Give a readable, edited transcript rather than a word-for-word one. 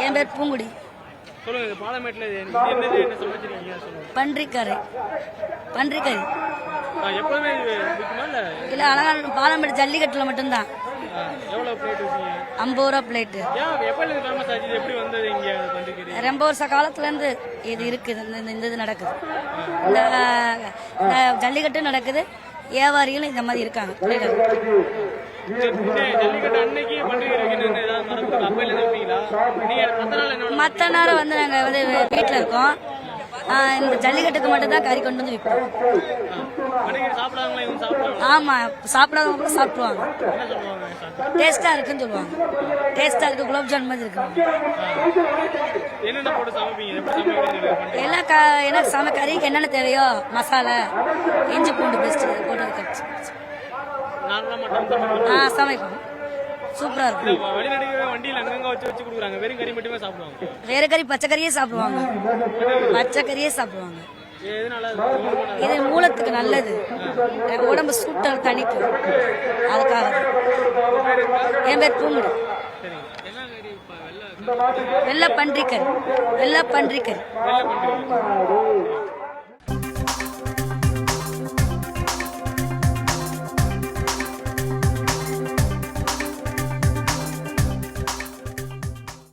என் பேர் பூங்குடி. சொல்லுங்க, பாலமேட்டில் என்ன சமைச்சிருக்கீங்க சொல்லுங்க. பன்றிக்கறி. எப்பவுமே விற்குமா இல்லை? இல்லை, அழகா பாலமேடு ஜல்லிக்கட்டில் மட்டும்தான். எவ்வளோ பிளேட் விற்கீங்க? 50 ரூபா பிளேட்டு. எப்போ ஃபேமஸ் ஆச்சு? எப்படி வந்தது இங்கே பன்றிக்கறி? ரொம்ப வருஷ காலத்துலேருந்து இது இருக்குது. இந்த இது நடக்குது. இந்த ஜல்லிக்கட்டு நடக்குது. வியாபாரிகளும் இந்த மாதிரி இருக்காங்க. ஜல்லிக்கட்டு அன்னைக்கு பன்றிக்கறி மற்ற நேரம் வந்து நாங்கள் வந்து வீட்டில் இருக்கோம். இந்த ஜல்லிக்கட்டுக்கு மட்டும் தான் கறி கொண்டு வந்து விற்போம். ஆமா, சாப்பிடாதவங்க கூட சாப்பிடுவாங்க. டேஸ்டா இருக்குன்னு சொல்லுவாங்க. டேஸ்டா இருக்கு, குலோப்ஜான் மாதிரி இருக்கு. எல்லாம் எனக்கு கறிக்கு என்னென்ன தேவையோ மசாலா, இஞ்சி பூண்டு பேஸ்ட் போட்டு சமைப்போம். சூப்பரா இருக்கும். வேற கறி பச்சைக்கறியே சாப்பிடுவாங்க. இது மூலத்துக்கு நல்லது. உடம்பு சூட்டல் தணிக்கும். அதுக்காக என் பேர் பூங்குடி. வெள்ளை பன்றிக்கறி.